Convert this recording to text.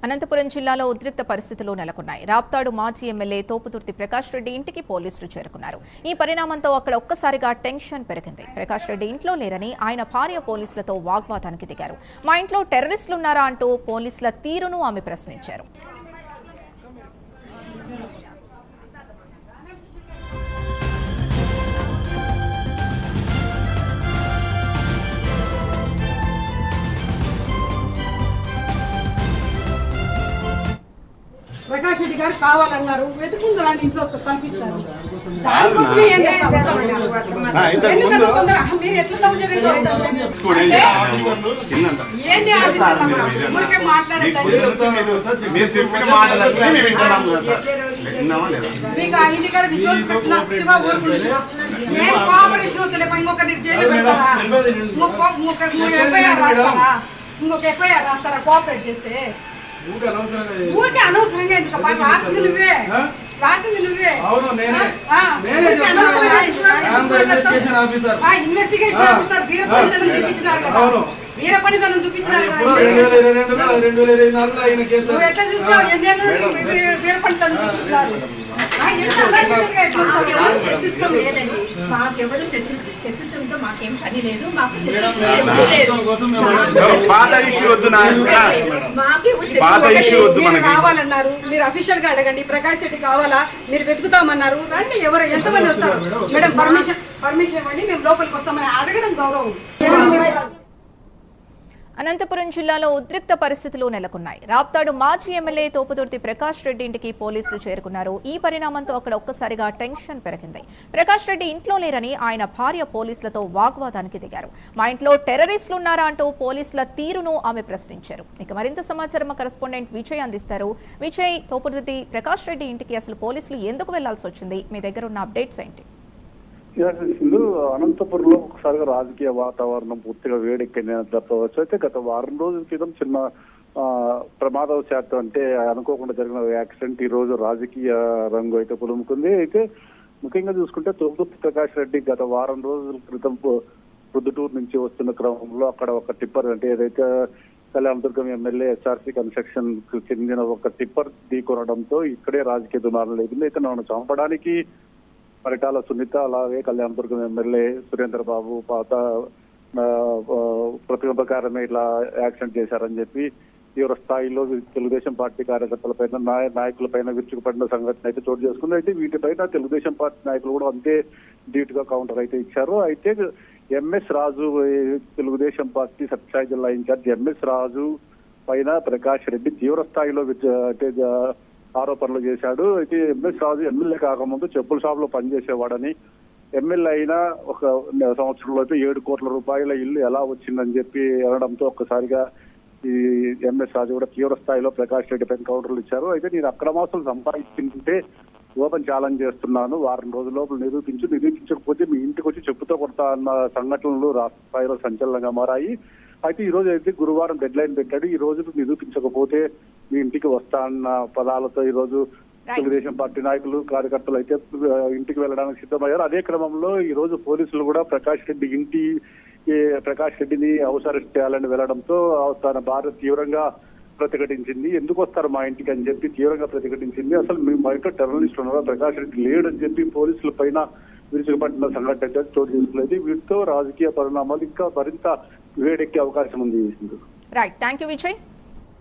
అనంతపురం జిల్లాలో ఉద్రిక్త పరిస్థితులు నెలకొన్నాయి. రాప్తాడు మాజీ ఎమ్మెల్యే తోపుతుర్తి ప్రకాష్ రెడ్డి ఇంటికి పోలీసులు చేరుకున్నారు. ఈ పరిణామంతో అక్కడ ఒక్కసారిగా టెన్షన్ పెరిగింది. ప్రకాష్ రెడ్డి ఇంట్లో లేరని ఆయన భార్య పోలీసులతో వాగ్వాదానికి దిగారు. మా ఇంట్లో టెర్రరిస్టులున్నారా అంటూ పోలీసుల తీరును ఆమె ప్రశ్నించారు. ప్రకాష్ రెడ్డి గారు కావాలన్నారు, వెతుకుందా ఇంట్లో కల్పిస్తారు. దానికోసమే ఏం చేస్తారు? మీరు ఎట్లా సౌజన్యంగా వస్తారు? ఏంటి ఆఫీసర్లమ్మా ఊరికే మాట్లాడలేదు. మీకు ఆ ఇంటికాడ విజువల్స్ పెట్టిన శివ ఊరుకుంటు శివ ఏం కోఆపరేషన్ వద్దలేపా? ఇంకొకరి జైలు పెడతారా? ఎఫ్ఐఆర్ రాస్తారా? ఇంకొక ఎఫ్ఐఆర్ రాస్తారా కోఆపరేట్ చేస్తే? ఊరికే అనవసరంగా ఎందుకు రాసింది నువ్వే ఇన్వెస్టిగేషన్ ఆఫీసర్ వీరపనితనం చూపించినారు కదా, వీరపనితనం చూపించినారు కదా. నువ్వు ఎట్లా చూసావు? వీరపనితనం చూపించినారు. శత్రుత్వం లేదండి, మాకెవరు శత్రుత్వంతో మాకేం పని లేదు. కావాలన్నారు, మీరు అఫీషియల్ గా అడగండి. ప్రకాష్ రెడ్డి కావాలా, మీరు వెతుకుతామన్నారు, రండి. ఎవరు ఎంతమంది వస్తారు? మేడం పర్మిషన్ ఇవ్వండి, మేము లోపలికి వస్తామని అడగడం గౌరవం. అనంతపురం జిల్లాలో ఉద్రిక్త పరిస్థితులు నెలకొన్నాయి. రాప్తాడు మాజీ ఎమ్మెల్యే తోపుతుర్తి ప్రకాష్ రెడ్డి ఇంటికి పోలీసులు చేరుకున్నారు. ఈ పరిణామంతో అక్కడ ఒక్కసారిగా టెన్షన్ పెరిగింది. ప్రకాష్ రెడ్డి ఇంట్లో లేరని ఆయన భార్య పోలీసులతో వాగ్వాదానికి దిగారు. మా ఇంట్లో టెర్రరిస్టులున్నారా అంటూ పోలీసుల తీరును ఆమె ప్రశ్నించారు. ఇక మరింత సమాచారం మా కరెస్పాండెంట్ విజయ్ అందిస్తారు. విజయ్, తోపుతుర్తి ప్రకాష్ రెడ్డి ఇంటికి అసలు పోలీసులు ఎందుకు వెళ్లాల్సి వచ్చింది? మీ దగ్గర ఉన్న అప్డేట్స్ ఏంటి? అనంతపురంలో ఒకసారిగా రాజకీయ వాతావరణం పూర్తిగా వేడెక్కిందని చెప్పవచ్చు. అయితే గత వారం రోజుల క్రితం చిన్న ప్రమాదవశాత్తు అంటే అనుకోకుండా జరిగిన యాక్సిడెంట్ ఈ రోజు రాజకీయ రంగు అయితే పులుముకుంది. అయితే ముఖ్యంగా చూసుకుంటే తోపుతుర్తి ప్రకాష్ రెడ్డి గత వారం రోజుల క్రితం ప్రొద్దుటూరు నుంచి వస్తున్న క్రమంలో అక్కడ ఒక టిప్పర్ అంటే ఏదైతే కళ్యాణదుర్గం ఎమ్మెల్యే ఎస్ఆర్సీ కన్స్ట్రక్షన్ కు చెందిన ఒక టిప్పర్ ఢీకొనడంతో ఇక్కడే రాజకీయ దుమారం లేకుండా అయితే నన్ను చంపడానికి పరిటాల సునీత అలాగే కళ్యాణదుర్గం ఎమ్మెల్యే సురేంద్ర బాబు పాత ప్రతిబద్ధకారమే ఇట్లా యాక్సిడెంట్ చేశారని చెప్పి తీవ్ర స్థాయిలో తెలుగుదేశం పార్టీ కార్యకర్తలపైన నాయకులపైన విరుచుకుపడిన సంఘటన అయితే చోటు చేసుకుంది. అయితే వీటిపైన తెలుగుదేశం పార్టీ నాయకులు కూడా అంతే ధీటుగా కౌంటర్ అయితే ఇచ్చారు. అయితే ఎంఎస్ రాజు తెలుగుదేశం పార్టీ సత్యసాయి జిల్లా ఇన్ఛార్జ్ ఎంఎస్ రాజు పైన ప్రకాష్ రెడ్డి తీవ్ర స్థాయిలో ఆరోపణలు చేశాడు. అయితే ఎంఎస్ రాజు ఎమ్మెల్యే కాకముందు చెప్పుల షాప్ లో పనిచేసేవాడని, ఎమ్మెల్యే అయినా ఒక సంవత్సరంలో అయితే 7 కోట్ల రూపాయల ఇల్లు ఎలా వచ్చిందని చెప్పి అనడంతో ఒక్కసారిగా ఈ ఎంఎస్ రాజు కూడా తీవ్ర స్థాయిలో ప్రకాష్ రెడ్డి పైన కౌంటర్లు ఇచ్చారు. అయితే నేను అక్రమాస్తులు సంపాదించుకుంటే ఓపెన్ ఛాలెంజ్ చేస్తున్నాను, వారం రోజుల లోపల నిరూపించకపోతే మీ ఇంటికి వచ్చి చెప్పుతో కొడతా అన్న సంఘటనలు రాష్ట్ర స్థాయిలో సంచలనంగా మారాయి. అయితే ఈ రోజు అయితే గురువారం డెడ్ లైన్ పెట్టాడు. ఈ రోజు నిరూపించకపోతే మీ ఇంటికి వస్తా అన్న పదాలతో ఈ రోజు తెలుగుదేశం పార్టీ నాయకులు కార్యకర్తలు అయితే ఇంటికి వెళ్ళడానికి సిద్ధమయ్యారు. అదే క్రమంలో ఈ రోజు పోలీసులు కూడా ప్రకాష్ రెడ్డిని హౌస్ అరెస్ట్ చేయాలని వెళ్లడంతో తన భార్య తీవ్రంగా ప్రతిఘటించింది. ఎందుకు వస్తారు మా ఇంటికి అని చెప్పి తీవ్రంగా ప్రతిఘటించింది. అసలు మా ఇంట్లో టెర్రరిస్ట్ ఉన్నారా, ప్రకాష్ రెడ్డి లేడని చెప్పి పోలీసుల పైన విరుచుకుపడిన సంఘటన చోటు చేసుకునేది. వీటితో రాజకీయ పరిణామాలు ఇంకా మరింత వేడెక్కే అవకాశం ఉంది. Right, thank you Vijay.